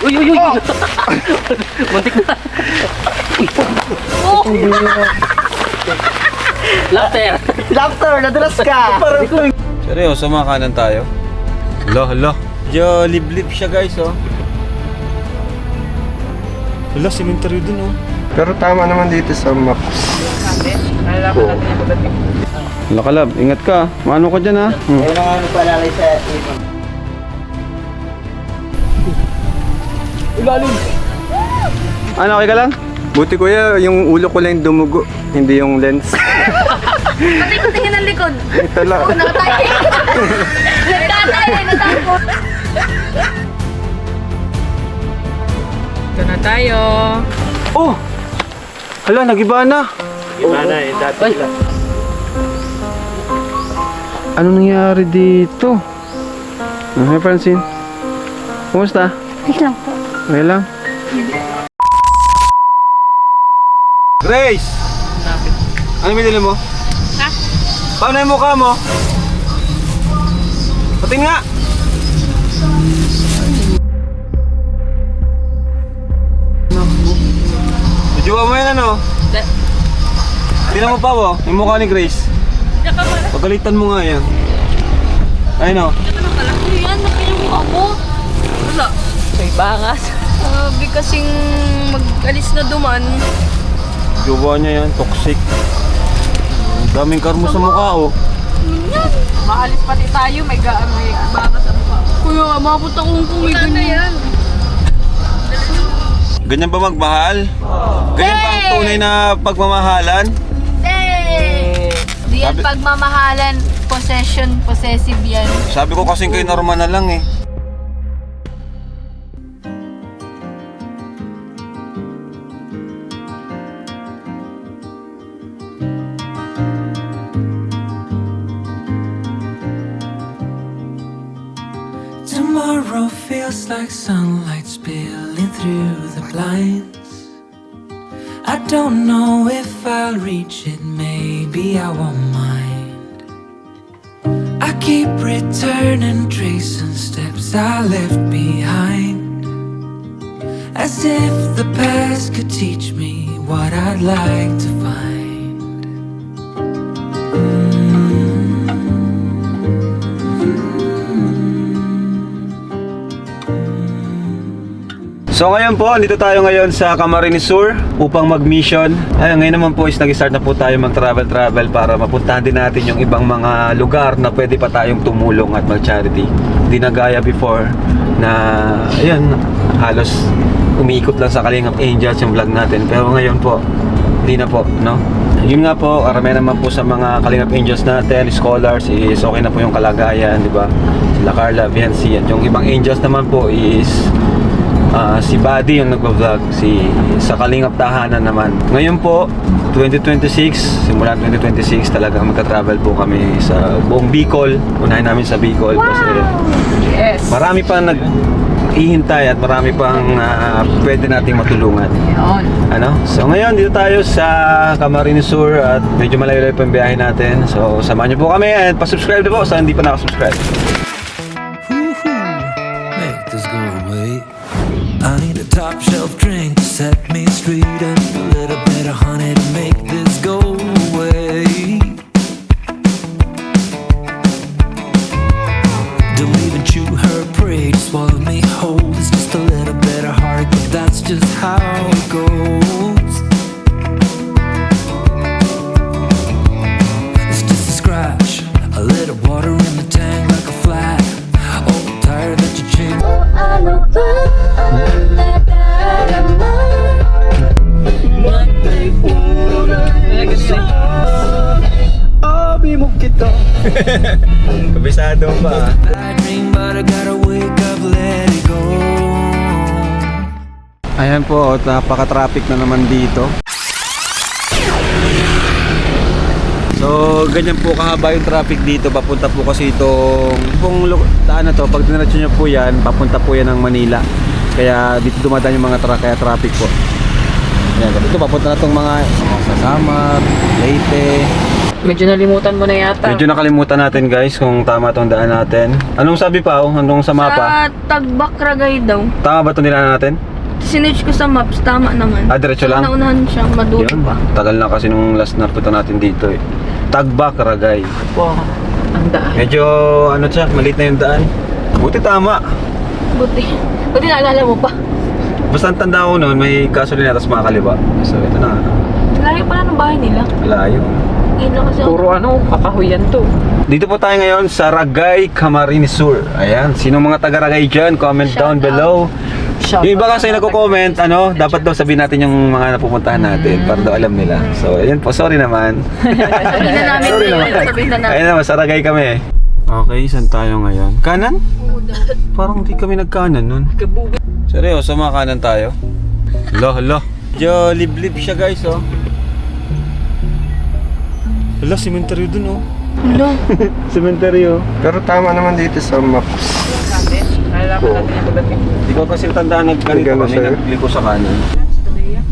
Uy, uy, uy! Muntik na! Laughter! Laughter, nadulas ka! Seryoso, makanan tayo? Hala. Medyo liblib siya guys, oh. Hala, cemetery dun, oh. Pero tama naman dito sa maps. Hala kalab, ingat ka. Mano ka dyan, ha? Ayun ang ano palalay sa ibon. Ano, okay ka lang? Buti kuya, yung ulo ko lang dumugo, hindi yung lens. Pati ko tingin ang likod. Ito lang. Oo, nakatayo. Nagkatayo, natakot. Ito na tayo. Oh! Hala, nagiba na. Iba na eh, dati lang. Ano nangyari dito? Hey, Francine. Kumusta? Wait lang po. Okay lang? Grace! Ano binili mo? Ha? Paano yung mukha mo? Patin nga! Medyo mo yan ano? Tingnan mo pa mo, yung mukha ni Grace. Pagalitan mo nga yan. Ayun o. Yan, nakilang mo ako. Wala. May bangas. Sabi kasing mag-alis na duman. Jowa niya yan, toxic. Ang daming karmo sa mukha oh. Maalis pati tayo. May bangas sa mukha. Kuya, mabot akong kumigan na yan. Ganyan ba magmahal? Ganyan ba ang tunay na pagmamahalan? Di yan Sabi- pagmamahalan, possessive yan. Sabi ko kasing kay Norma na lang eh. Tomorrow feels like sunlight spilling through the blinds. I don't know if I'll reach it, maybe I won't mind. I keep returning, tracing steps I left behind, as if the past could teach me what I'd like to find. So ngayon po, dito tayo ngayon sa Camarines Sur upang mag-mission. Ayun, ngayon naman po is nag-start na po tayo mag-travel para mapuntahan din natin yung ibang mga lugar na pwede pa tayong tumulong at mag-charity. Hindi na gaya before na, ayun, halos umiikot lang sa Kalingap Angels yung vlog natin. Pero ngayon po, hindi na po, no? Yun nga po, karamihan naman po sa mga Kalingap Angels natin, scholars, is okay na po yung kalagayan, di ba? Sila Carla, Viancy, at yung ibang angels naman po is si Buddy yung nagpa-vlog, sa Kalingap Tahanan naman. Ngayon po, 2026, simula 2026 talaga magta-travel po kami sa buong Bicol. Unahin namin sa Bicol kasi Yes. marami pa nag-ihintay at marami pang pwede nating matulungan. Yun. Ano? So ngayon dito tayo sa Camarines Sur at medyo malayo-layo pa yung biyahe natin. So samahan niyo po kami and pa-subscribe na po sa hindi pa nakasubscribe. Make this go away. I need a top shelf drink to set me straight, and a little bit of honey to make this go away. Don't even chew her prey, just swallow me whole. It's just a little bit of heart, but that's just how it goes. It's just a scratch, a little water in the tank like a flat. Oh, I'm tired that you changed. Ano ba nadarama? Abi mo kita. Kabisado pa. Bad dream, but I gotta wake up, let it go. Ayan po, napaka-traffic na naman dito. So, ganyan po kahaba yung traffic dito. Papunta po kasi itong daan na to. Pag diniretso nyo po yan, papunta po yan ng Manila. Kaya dito dumadaan yung mga truck, kaya traffic po. Ayan, dito papunta na itong mga Samar, Leyte. Medyo nalimutan mo na yata. Medyo nakalimutan natin guys kung tama tong daan natin. Anong sabi pa? Anong sa mapa? Sa Tagbak-Ragay daw. Tama ba itong dinaan natin? Sinerch ko sa maps, tama naman. Diretso lang? Naunahan siya, madulo Yun. pa. Tagal na kasi nung last na punta natin dito eh. Tagbak-Ragay. Wow, ang daan. Medyo ano siya, maliit na yung daan. Buti tama. Buti naalala mo pa. Basta ang tanda ko noon, may gasolina tapos makakaliwa. So ito na. Layo pala ng bahay nila. Malayo. Ngayon lang kasi ako. Puro kakahuyan to. Dito po tayo ngayon sa Ragay, Camarines Sur. Ayan, sino mga taga Ragay dyan? Comment down below. Yung iba kasi nagko-comment, dapat daw sabihin natin yung mga napupuntahan natin para daw alam nila. So, ayun po, sorry naman. Sabihin na namin. Sorry naman. Sabihin na namin. Ayun naman, sa Ragay kami. Okay, saan tayo ngayon? Kanan? Parang di kami nagkanan nun. Seryoso, mga kanan tayo? Hala. Medyo liblib siya guys, oh. Hala, cemetery dun, oh. Hello. Cemetery, oh. Pero tama naman dito sa maps. Di ko kasi tandaan ganito Nagano kami, sa'yo? nagliko sa kanan.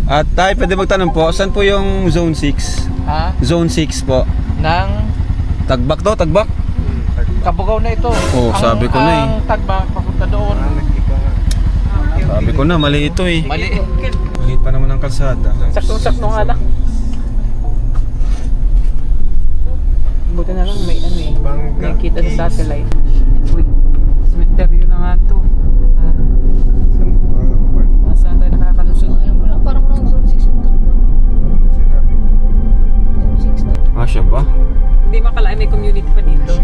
At tayo, pwede magtanong po, saan po yung Zone 6? Ha? Zone 6 po. Nang Tagbak daw, Tagbak? Kabugaw na ito. Oo, sabi ko na eh. Ang Tagbak, papunta doon. Sabi ko na, mali ito eh. Mali. Maliit pa naman ang kalsada. Saktong-sakto nga lang. Buti na lang may nakikita sa satellite. Uy, cemetery na nga to. Nasaan tayo nakakalusot? Parang lang zone 6 ang takbo. Zone 6 na. Ah, siya ba? Hindi makalain may community pa dito.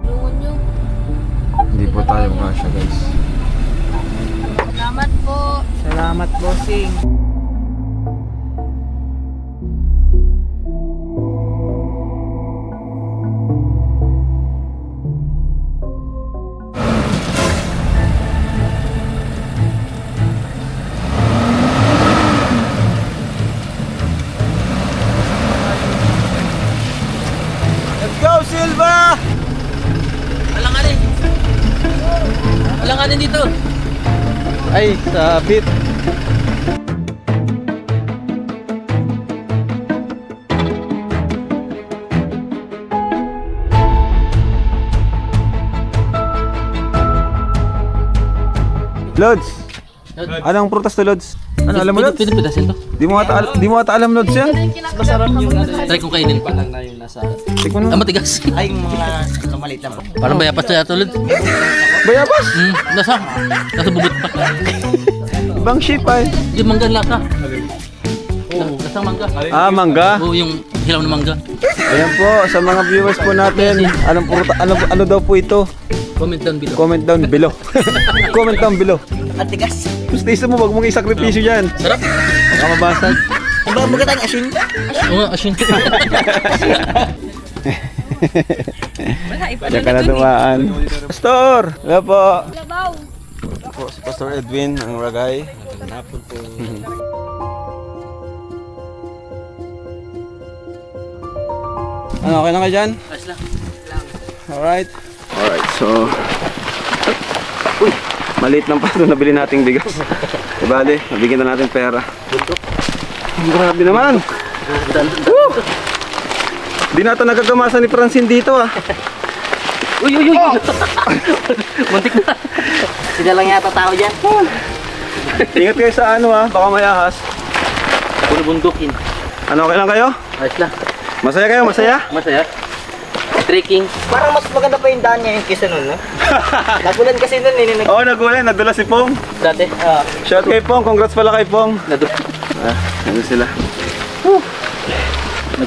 Lungon nyo. Hindi po tayo makasya guys. Salamat po. Salamat, bossing. Let's go, Silva! Alanganin dito. Ay, sabit. Lods! Anong prutas to, Lods? Ano, alam mo, Lods? Pwede pedasin to. Di mo ata alam, Lods, yan? Masarap yung try kong kainin. Tikman mo. Matigas. Ay, mga lumalit lang po. Parang bayapas na tulad. Bayabas! Nasa bubot pa. Ibang shape ay. Yung mangga lasa. Lasang mangga. Ah, mangga. Oo, yung hilaw na mangga. Ayan po, sa mga viewers po natin, anong pruta, ano daw po ito? Comment down below. Comment down below. Comment down below. Matigas. Gusto isa mo, wag mong isakripisyo dyan. Sarap. Baka mabasag. Ang ba maganda ang asin? Oo nga, asin. Diyan ka na dumaan. Pastor! Hello po. Ito po si Pastor Edwin, ang Ragay. Ano, okay na kayo dyan? Ayos lang. Alright, so... Uy! Maliit lang pa ito nabili nating bigas. Ibali, nabigyan na natin pera. Grabe naman! Woo! Di na ito nagagamasa ni Francine dito ah. Uy! Muntik na. Sila lang yata tao dyan. Ingat kayo sa ano ah, baka may ahas. Puro bundukin. Ano, okay lang kayo? Ayos lang. Masaya kayo, masaya? Masaya. Trekking. Parang mas maganda pa yung daan ngayon kaysa nun, no? Nagulan kasi nun, Oo, nagulan, nadula si Pong. Dati. Shout kay Pong, congrats pala kay Pong. Nado. Ah, ano sila?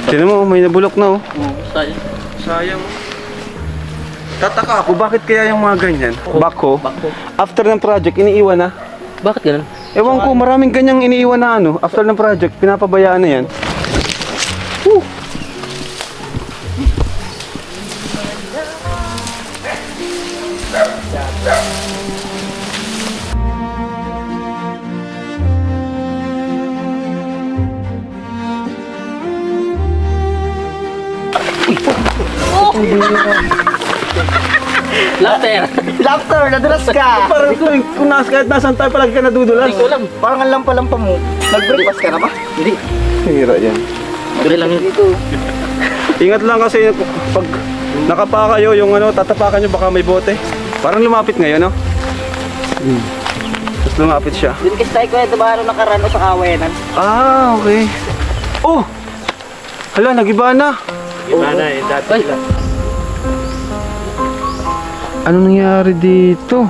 Sino mo, may nabulok na oh. Sayang. Sayang. Tataka ako, bakit kaya yung mga ganyan? Bako. After ng project, iniiwan na. Bakit ganun? Ewan ko, maraming ganyang iniiwan na ano. After ng project, pinapabayaan na yan. Woo! Laughter. Laughter, nadulas ka. Parang kung kahit nasan tayo palagi ka nadudulas. Hindi ko alam. Parang ang lampa-lampa mo. Nag-breakfast ka na ba? Hindi. Hira yan. Okay lang yun. Ingat lang kasi pag nakapa kayo, yung ano, tatapakan nyo baka may bote. Parang lumapit ngayon, no? Tapos lumapit siya. Doon kasi tayo kwento ba nakaraan o sa kawayanan? Ah, okay. Oh! Hala, nagiba na. Ay, Ano nangyari dito?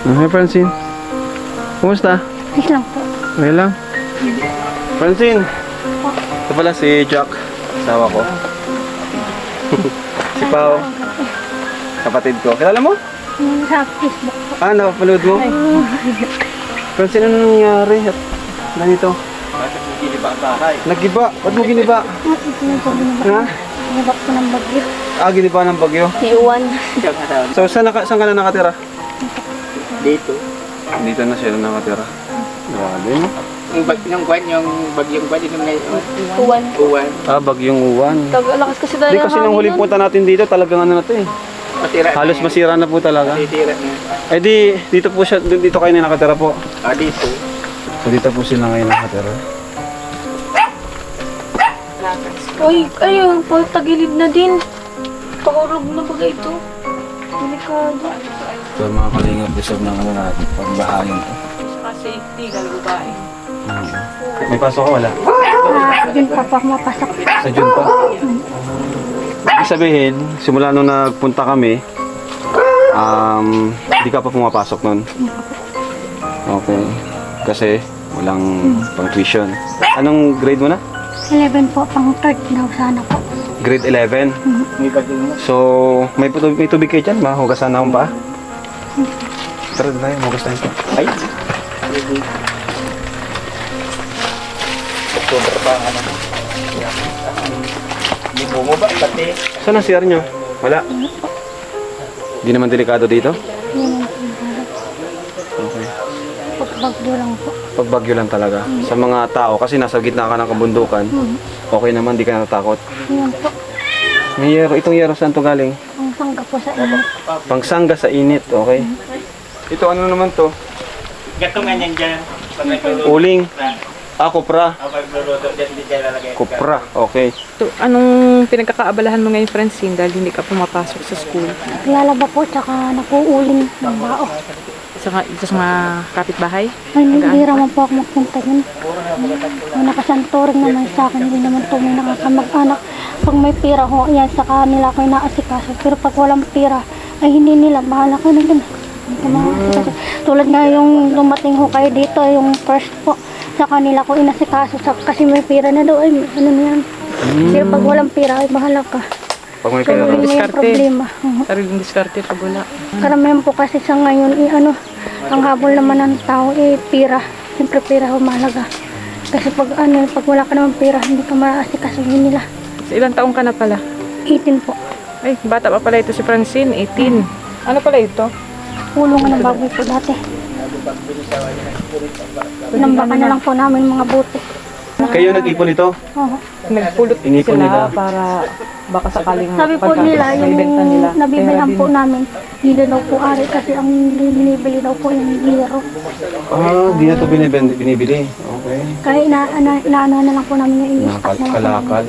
Hi, Francine. Kumusta? Ayos lang po. Okay lang. Francine. Ito pala si Jack. Asawa ko. Si Pao. Kapatid ko. Kilala mo? Sa Facebook po. Ah, napapanood mo? Francine, ano nangyari? At ganito? Nagiba. Ba't mo giniba? Ha? Nabak ko ng bagyo. Ah, giniba ng bagyo. Iwan. So, saan ka na nakatira? Dito. Dito na siya nakatira. Grabe, no? Yung bagyong kwan, yung ngayon. Iwan. Ah, bagyong uwan. Tagalakas kasi tayo Hindi kasi nung huling punta natin dito, talagang ano na to eh. Halos masira na po talaga. Eh di, dito po siya, dito kayo na nakatira po. Ah, dito. So dito po sila ngayon nakatira. Uy, ayun, tagilid na din. Pakurog na bagay ito. Delikado. So mga kalingap, deserve ng ano natin, pagbahayan to. Saka safety, babae. May pasok ka wala? Yun pa po ako mapasok. Sa June pa? Ibig sabihin, simula nung nagpunta kami, hindi ka pa pumapasok nun? Okay. Kasi walang pang tuition. Anong grade mo na? 11 po, pang third daw sana po. Grade 11? So, may tubig kayo dyan? Mahugasan na akong paa? Tara na tayo, mahugas tayo pa. Ay! October pa ano. Hindi mo ba pati? Saan ang CR nyo? Wala? Hindi naman delikado dito? Yun ang pinagdala. Okay. Pagbagyo lang po. Pag bagyo lang talaga. Sa mga tao, kasi nasa gitna ka ng kabundukan, okay naman, di ka natatakot. Yun po. May yero, itong yero saan to galing? Ang sangga po sa inyo. Pangsangga sa init, okay? Ito ano naman to? Gatong ganyan dyan. Uling. Ah, kupra. Kupra, okay. So, anong pinagkakaabalahan mo ngayon, Francine, dahil hindi ka pumapasok sa school? Naglalaba po, tsaka nakuuling ng bao. Sa mga kapitbahay? Ay, hindi naman po ako magpunta yun. May nakasanturing naman sa akin, hindi naman po may nakakamag-anak. Pag may pira ho, yan sa kanila ko inaasikaso. Pero pag walang pira, ay hindi nila, bahala ko na din. Tulad nga yung dumating ho kayo dito, yung first po, sa kanila ko inasikaso kasi may pira na daw, ay ano na yan. Pero pag walang pira, ay bahala ka. Pag may So, pera. yun na yung Diskarte. problema. Sariling diskarte pag wala. Karamihan po kasi sa ngayon, ang habol naman ng tao, pira. Siyempre pira ho mahalaga. Kasi pag wala ka naman pira, hindi ka maaasikasohin nila. Sa ilang taong ka na pala? 18 po. Ay, bata pa pala ito si Francine, 18. Ano pala ito? Kulungan ng baboy po dati. Pinambakan na lang po namin mga buti. Kayo nag-ipon ito? Oo. Nagpulot Inipon sila nila. para baka sakaling Sabi po nila, yung maibenta nila. nabibilang Pera po din. namin, hindi daw po ari kasi ang binibili daw po yung liro. Ah, di na ito binibili. Okay. Kaya inaano na lang po namin yung i-stock na lang po namin. Kalakal.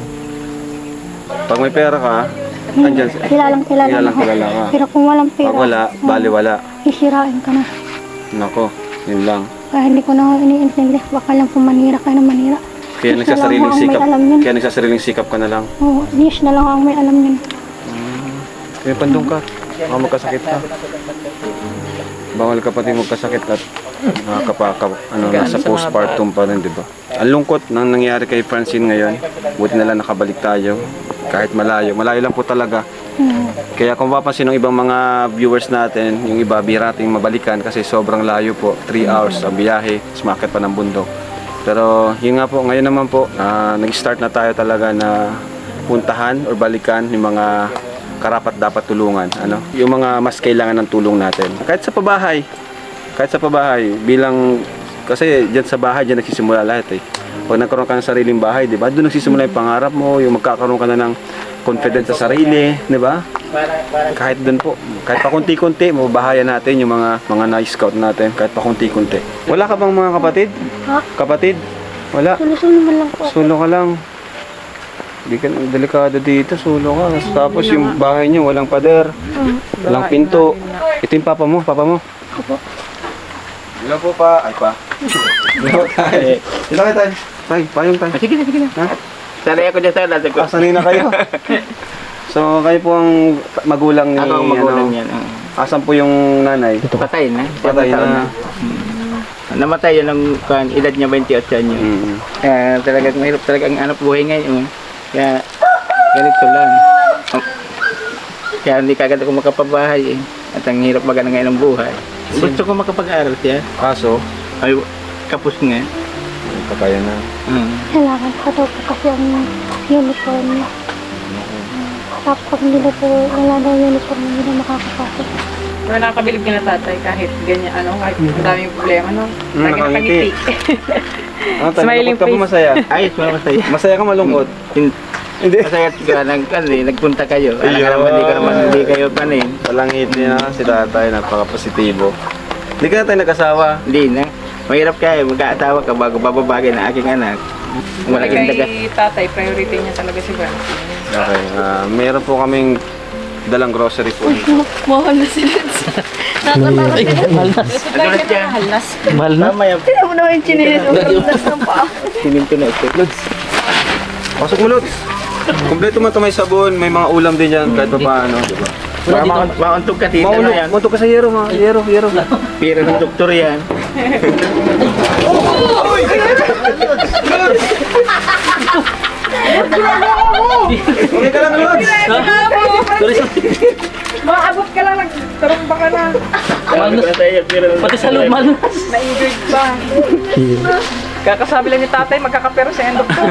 Pag may pera ka, andyan. Kilalang Kilalang kilala ka. Pero kung walang pera, Pag wala, bali wala. isirain ka na. Nako, yun lang. Kaya hindi ko na iniintindi. Baka lang po manira ka na manira. Kaya Niche na lang nagsasariling ang may sikap. alam yun. Kaya nagsasariling sikap ka na lang. Oo, niche na lang ang may alam yun. Kaya pandong ka. Baka magkasakit ka. Bawal ka pati magkasakit at nasa postpartum pa rin, di ba? Ang lungkot nang nangyari kay Francine ngayon. Buti na lang nakabalik tayo. Kahit malayo. Malayo lang po talaga. Kaya kung mapapansin ng ibang mga viewers natin, yung iba birating mabalikan kasi sobrang layo po. 3 hours ang biyahe. Sumakit pa ng bundok. Pero yun nga po, ngayon naman po, nag-start na tayo talaga na puntahan or balikan yung mga karapat dapat tulungan. Yung mga mas kailangan ng tulong natin. Kahit sa pabahay, bilang, kasi dyan sa bahay, dyan nagsisimula lahat eh. Pag nagkaroon ka ng sariling bahay, di ba? Doon nagsisimula yung pangarap mo, yung magkakaroon ka na ng confident sa sarili, di ba? Kahit dun po, kahit pa kunti-kunti, mababahayan natin yung mga na-scout natin, kahit pa kunti-kunti. Wala ka bang mga kapatid? Ha? Kapatid? Wala. Sulo-sulo man lang po. Sulo ka lang. Hindi ka delikado dito, sulo ka. Tapos yung bahay niyo, walang pader, walang pinto. Ito yung papa mo. Opo. Hello po pa. Ay pa. Hello tayo. Hello tayo. Tay, payong tayo. Sige na. Ha? Sanay ako dyan sir. Dati ko. Sanay na kayo. So, kayo po ang magulang ni... Ako ang magulang yan. Asan po yung nanay? Patay na. Patay na. Namatay yun ng edad niya 28 anyo. Talagang mahirap talaga ang buhay ngayon. Kaya ganito lang. Kaya hindi kagad ako makapabahay eh. At ang hirap baga na ngayon ng buhay. Gusto ko makapag-aral siya. Kaso, Ay, kapos nga. papaya na. Kailangan pa daw po kasi ang uniform. Tapos pag hindi na po, wala daw uniform, hindi na makakapasok. Pero nakakabilib ka na tatay kahit ganyan, kahit ang daming problema, no? Lagi Nakangiti. Ano, Smiling ka po face. masaya? Ayos mo masaya. Masaya ka malungkot? Hindi. Masaya ka nagpunta kayo. Alam ka naman, hindi kayo panin. Walang ngiti na si tatay, napaka-positibo. Hindi ka na tayo nag-asawa. Hindi na. Mahirap ka mag-aasawa ka bago bababagay ng aking anak. Malaking dagas. Kay tatay, priority niya talaga si Van. Okay, meron po kaming dalang grocery po. Mahal na sila. Nakakatawa sila. Ano dyan? Halas. Mahal na. Mamaya, Tignan mo naman yung chinelas. Halas ng paa. sininto na ito. Pasok mo, Lods. Kompleto mo ito, may sabon, may mga ulam din dyan, kahit pa paano, di ba? Mauntog ka tita na yan. Mauntog ka sa yero, yero. Pira ng doktor yan. Okay ka lang, Lods. Maabot ka lang, nagtarumba ka na. Sabi ko na sa'yo, pira ng Pati sa loob, mahal na. Na-injured pa. Kakasabi lang ni tatay, magkakapero sa end doktor.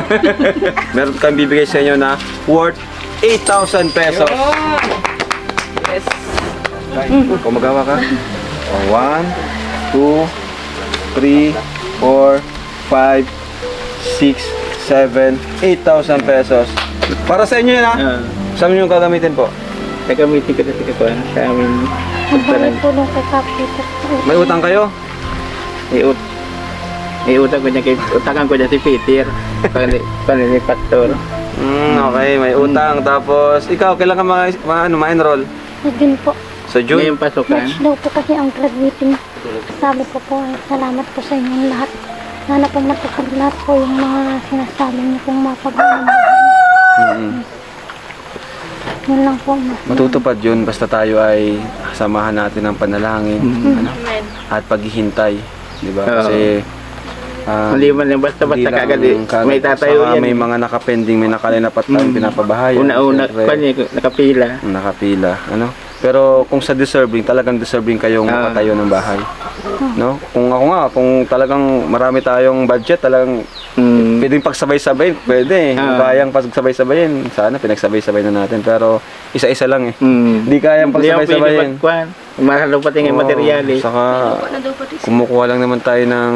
Meron kang bibigay sa inyo na worth 8,000 pesos. Yes. Kung magawa ka. 1, 2, 3, 4, 5, 6, 7, 8,000 pesos. Para sa inyo yan ha. Saan nyo yung gagamitin po? Nagamitin ko na si Kakuan sa amin. Magbalik tulong kay Kapita. May utang kayo? Iutang ko niya utangan ko niya si Peter. Panili pastor. Okay, may utang. Tapos, ikaw, kailan ka ma-enroll? Din po. Sa June? Ngayong pasukan. Next daw po kasi ang graduating. Sabi ko po, salamat po sa inyong lahat. Sana po matupad lahat po yung mga sinasabi niyo pong mapag-alam. Yun lang po. Matutupad yun basta tayo ay samahan natin ng panalangin ano? At paghihintay, di ba? Kasi Hindi man lang basta-basta hindi lang kagad may tatayo saka yan. may mga nakapending, may nakalinapat tayong pinapabahayan. Una-una Siyempre, pa niya nakapila. nakapila, ano? Pero kung sa deserving, talagang deserving kayong makatayo ng bahay. No? Kung ako nga, kung talagang marami tayong budget, talagang pwedeng pagsabay-sabay, pwede. Kung kayang pagsabay-sabayin, sana pinagsabay-sabay na natin. Pero isa-isa lang eh. Hindi kayang pagsabay-sabayin. Mahal daw pati ng materyales. Saka kumukuha lang naman tayo ng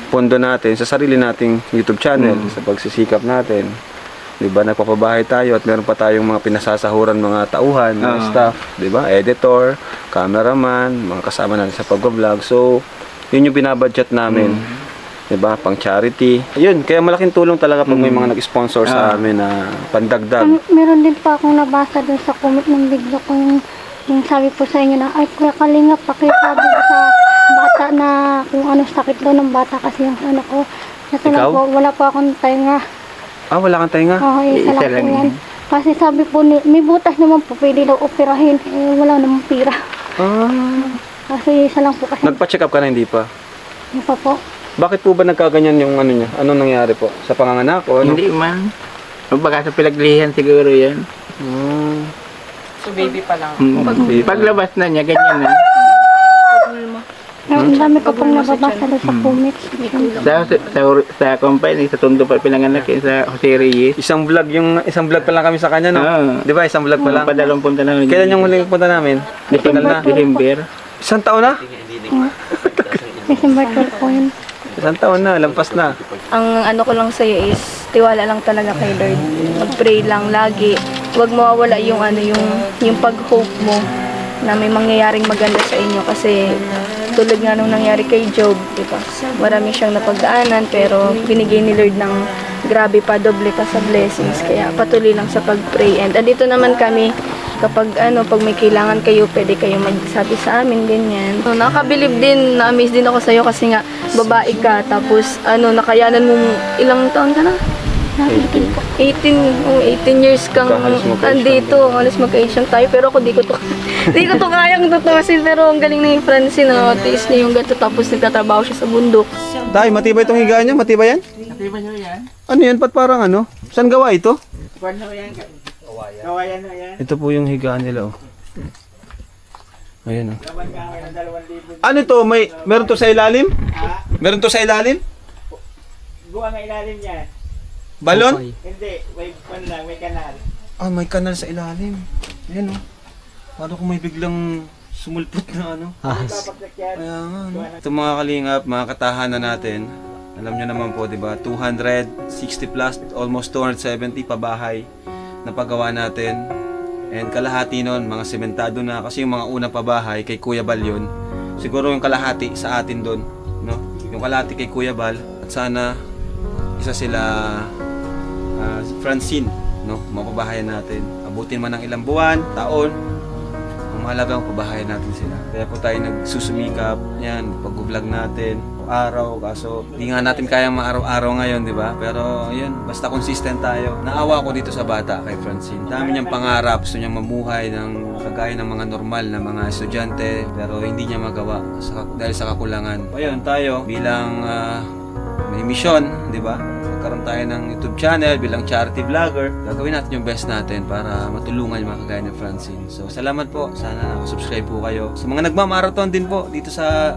pondo natin sa sarili nating YouTube channel, sa pagsisikap natin. 'Di ba? Nagpapabahay tayo at meron pa tayong mga pinasasahuran mga tauhan, mga staff, 'di ba? Editor, cameraman, mga kasama natin sa pag-vlog. So, 'yun yung binabudget namin. 'Di ba? Pang charity. 'Yun, kaya malaking tulong talaga pag may mga nag-sponsor sa amin na pandagdag. Meron din pa akong nabasa dun sa comment ng video ko yung sabi po sa inyo na, ay Kuya Kalinga, pakisabi sa bata na kung ano sakit daw ng bata kasi yung anak ko. Ito lang po, wala po akong tainga. Ah, wala kang tainga? Oo, isa lang po yan. Kasi sabi po, may butas naman po, pwede daw operahin. Eh, wala namang pira. Kasi isa lang po kasi. Nagpa-check up ka na, hindi pa? Hindi pa po. Bakit po ba nagkaganyan yung ano niya? Anong nangyari po? Sa panganganak o ano? Hindi man. Baka sa pinaglihan siguro yan. So baby pa lang. Paglabas na niya, ganyan na. Ang dami ko pong nababasa doon sa comments. Sa company, sa Tondo pa pinanganak sa Jose Reyes. Isang vlog pa lang kami sa kanya, no? Di ba? Isang vlog pa lang. Padalong punta namin. Kailan yung huling punta namin? December. Isang taon na? December 12 po yun. Isang taon na, lampas na. Ang ano ko lang sa'yo is, tiwala lang talaga kay Lord. Mag-pray lang lagi. Huwag mawawala yung yung pag-hope mo na may mangyayaring maganda sa inyo kasi tulad nga nung nangyari kay Job, di ba? Marami siyang napagdaanan pero binigay ni Lord ng grabe pa, doble pa sa blessings. Kaya patuloy lang sa pag-pray. And andito naman kami kapag pag may kailangan kayo, pwede kayo magsabi sa amin, ganyan. Nakakabilib din, na-amaze din ako sa'yo kasi nga babae ka, tapos nakayanan mo, ilang taon ka na? 18 years kang andito, alas magka-Asian tayo, pero ako di ko to kayang tutusin, pero ang galing na yung Francine, tiis niya yung ganito, tapos nagtatrabaho siya sa bundok. Tay, matibay itong higaan niya? Matibay yan? Matibay nyo yan. Ano yan? Ba't parang ano? Saan gawa ito? Kuwan na yan. Kawayan na yan. Ito po yung higaan nila, oh. Ayan, oh. Laban ka ng 2,000. Ano to? Meron to sa ilalim? Meron to sa ilalim? Buwa nga ilalim niya. Balon? Hindi, may kanal. Ah, may kanal sa ilalim. Ayan, oh. Paano kung may biglang sumulpot na ano? Papagkakyan. Kaya nga, no? Ito mga kalingap, mga katahanan natin. Alam nyo naman po, di ba? 260 plus, almost 270 pabahay na paggawa natin. And kalahati nun, mga sementado na. Kasi yung mga unang pabahay kay Kuya Bal yun. Siguro yung kalahati sa atin doon, no? Yung kalahati kay Kuya Bal. At sana isa sila Francine, no? Mapabahayan natin. Abutin man ng ilang buwan, taon. Ang mahalagang pabahayan natin sila. Kaya po tayo nagsusumikap, yan, pag-vlog natin, araw, kaso hindi nga natin kaya araw-araw ngayon, di ba? Pero yan, basta consistent tayo. Naawa ko dito sa bata kay Francine. Dami niyang pangarap, gusto niyang mamuhay ng kagaya ng mga normal na mga estudyante, pero hindi niya magawa dahil sa kakulangan. Ayun, tayo bilang may misyon, di ba? Magkaroon tayo ng YouTube channel bilang charity vlogger. Gagawin natin yung best natin para matulungan yung mga kagaya ni Francine. So, salamat po. Sana subscribe po kayo. Sa mga nagmamarathon din po dito sa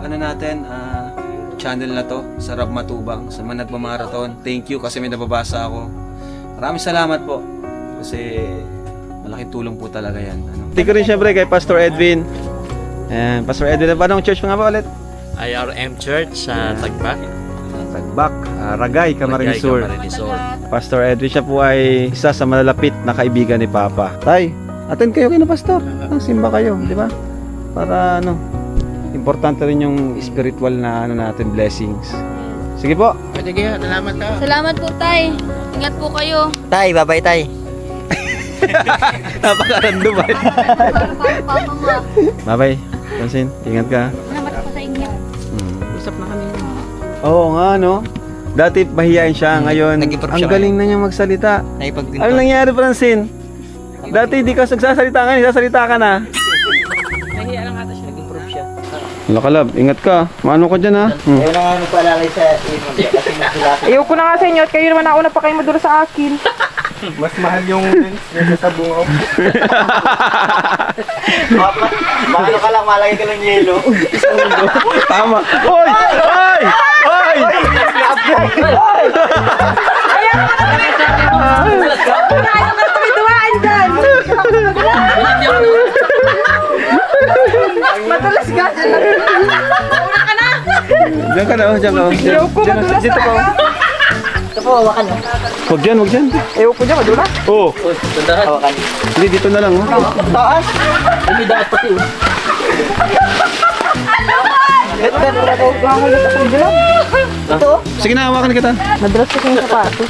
channel na to, sa Rab Matubang. Sa mga nagmamarathon, thank you kasi may nababasa ako. Maraming salamat po. Kasi malaking tulong po talaga yan. Thank you rin syempre kay Pastor Edwin. Pastor Edwin, anong church nga ba ulit? IRM Church sa Tagbak. Tagbak, Ragay, Camarines Sur. Camarines Sur. Pastor Edwin, siya po ay isa sa malalapit na kaibigan ni Papa. Tay, attend kayo kay na Pastor. Simba kayo, di ba? Para importante rin yung spiritual na natin blessings. Sige po. Sige, salamat ka. Salamat po, Tay. Ingat po kayo. Tay, babay tay. Napakarando ba? Bye-bye. Francine, ingat ka. Salamat po sa inyo. Usap na kami. Oo nga, no? Dati mahihain siya, ngayon ang galing na niya magsalita. Ano nangyari, Francine? Dati di ka nagsasalita, ngayon sasalita ka na. Nahiya lang ata siya, nag-improve siya. Lakalab, ingat ka. Maano ka dyan, ha? Ayun na nga paalala sa inyo. Kasi nagsulati. Ayaw ko na nga sa inyo at kayo naman nauna pa kayo maduro sa akin. Mas mahal yung lens kaysa sa bungaw. Paano ka lang, malagay ka lang yelo. Tama. Hoy! Hoy! Hoy! Madalas ka. Diyan ka na, diyan ka. Ayaw ko, madulas Dito ka. Ito po, hawakan mo. Huwag dyan, huwag dyan. Ayaw ko dyan, madulas. Oo. Hawakan. Hindi, dito na lang. Oh. Taas. Hindi dapat pati. Ito. Sige na, hawakan kita. Madulas kasi yung sapatos.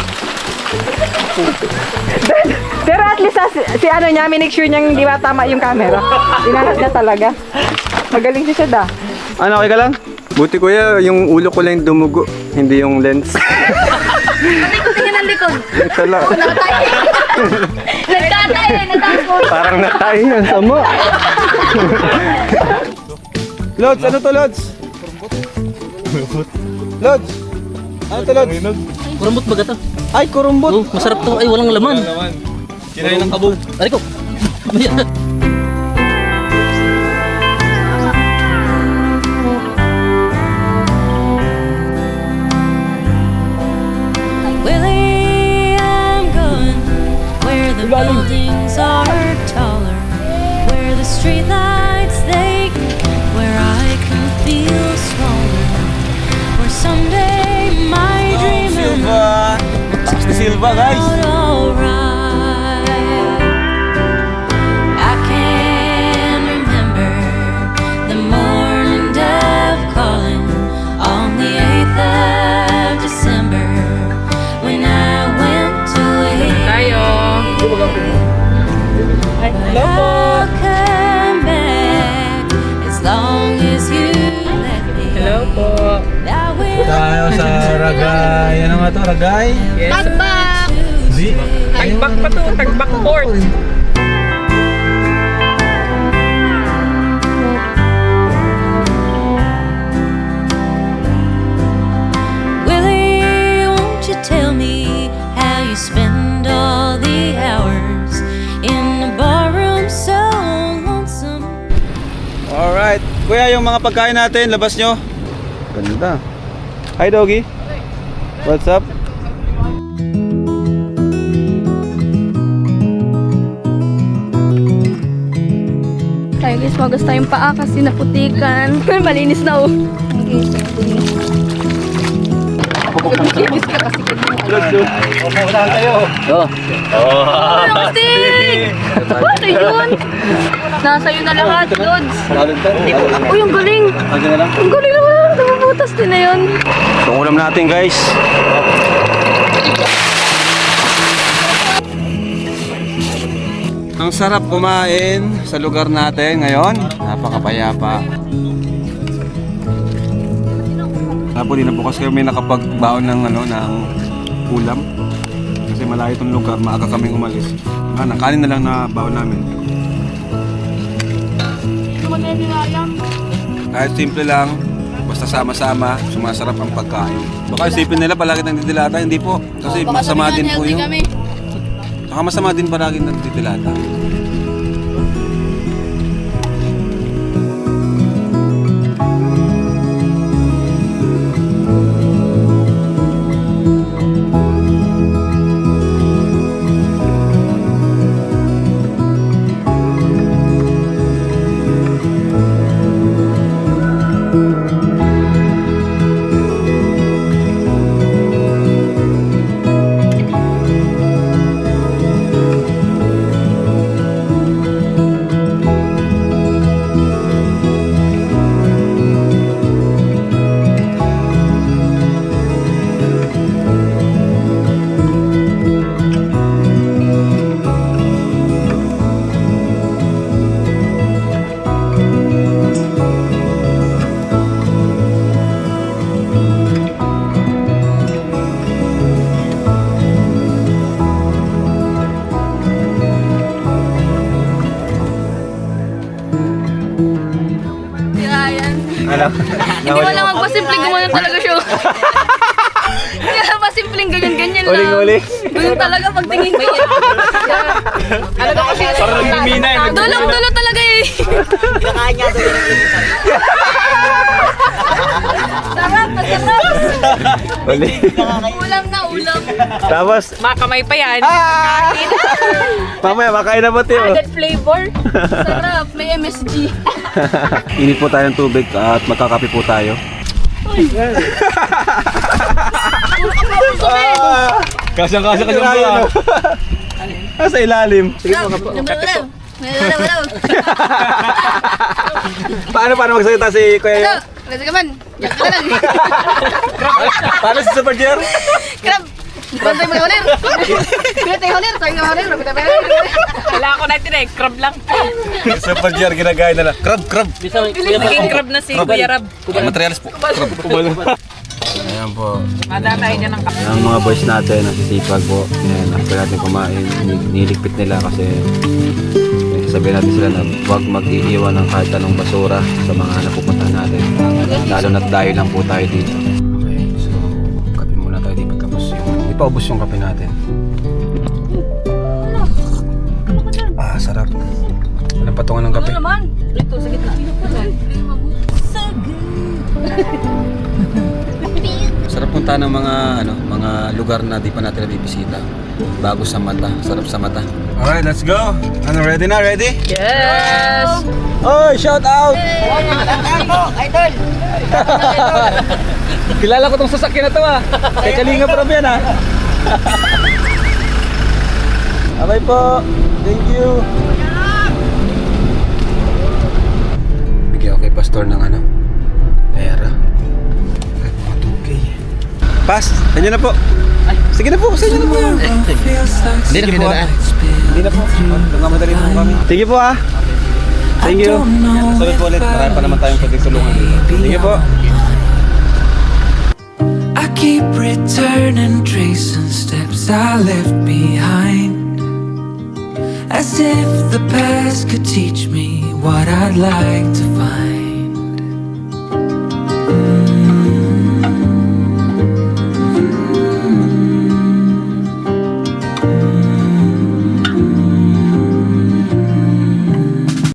Pero at least si ano niya, make sure niyang hindi matama yung camera. Inangat niya talaga. Magaling siya da. Ano, okay ka lang? Buti kuya, yung ulo ko lang dumugo, hindi yung lens. Pati ko tingin ang likod. Ito lang. Nagtatay, natakot. Parang natay yan sama. Lods, ano to, Lods? Lods! Ano to, Lods? Kurambot ba to? Ay, kurumbot! Oh, masarap to. Ay, walang laman. Kinain ng kabog. Ari ko. Willie, I'm going where the buildings are taller, where the streetlights they where I can feel smaller, where someday my dreaming Silva, guys. Alright. I can remember the morning dove calling on the 8th of December when I went away. Tayo. Ay, hello po. I'll come back as long as you let me. Hello po. I will Tayo sa Ragay. Ano nga to, Ragay? Yes. Tagbak! Di. Tagbak pa to. Tagbak port. Willie, won't you tell me how you spend all the hours in the barroom so lonesome? Alright. Kuya, yung mga pagkain natin, labas nyo. Ganda. Hi, Doggy. What's up? Tayo guys, magas tayong paa kasi naputikan. Malinis na oh. Okay, Malinis ka kasi Plastic! Ano yun? Nasa'yo na lahat, Lods. Uy, ang galing. Ang galing naman. Nabubutas din na yun. So, ulam natin, guys. Ang sarap kumain sa lugar natin ngayon. Napakapayapa. Tapos din na bukas kayo may nakapagbaon ng ulam. Kasi malayo itong lugar, maaga kaming umalis. Kanin na lang na baon namin. Kahit simple lang, basta sama-sama, sumasarap ang pagkain. Baka isipin nila palagi nagdidilata, hindi po. Kasi masama din po yun. Saka masama din palagi nagdidilata. Hindi mo lang magpasimpleng gumano talaga siya. Hindi lang pasimpleng ganyan-ganyan lang. Uling-uling. Ganyan talaga pagtingin ko. Ano ba kasi? Parang lumina eh. Dulong-dulo talaga eh. Kinakain niya sa Sarap, masarap. Uli. Ulam na ulam. Tapos, Makamay pa yan. mamaya makain na pati oh. Added flavor. Sarap, may MSG. Init po tayo ng tubig at magkakape po tayo. Kasang-kasang ka dyan ba? Sa ilalim. Sige po ka po. Paano magsalita si Kuya Yo? Kasi ka man, yak ka lang. Paano si Super Jer? Krab! Bantay mo yung holer! Pinatay holer! Tayo yung holer! Wala ako natin eh. Crab lang. Super Jer, ginagaya na lang. Crab! Naging crab na si Kuya Rab. Materialis po. Crab. Ayan po. Mada tayo dyan ng kape. Ang mga boys natin, nasisipag po. Ayan, after natin kumain, niligpit nila kasi sabihin natin sila na huwag mag-iiwan ng kahit anong basura sa mga napupunta natin. Lalo na't dahil lang po tayo dito. Okay, so kape muna tayo dito tapos ipaubos yung kape natin. Sarap. Walang patungan ng kape. Ano naman? Ito, sa gitna. Sarap punta ng mga lugar na di pa natin nabibisita. Bago sa mata, sarap sa mata. Alright, let's go. Ano, ready na? Ready? Yes! Oy, shout out! Idol! Kilala ko tong sasakyan na to ah. Kay Kalinga Prab yan ah. Abay po. Thank you. Bigyan ako kay Pastor ng ano? Pera. Kahit mga 2K. Pas, nandiyan na po. Sige na po, sa inyo na po yan. Hindi na pinadaan. Hindi na po. Nagmamadali po kami. Sige po ah. Thank you. Sabi po ulit, marami pa naman tayong pwedeng tulungan dito. Sige po. I keep returning, tracing steps I left behind, as if the past could teach me what I'd like to find.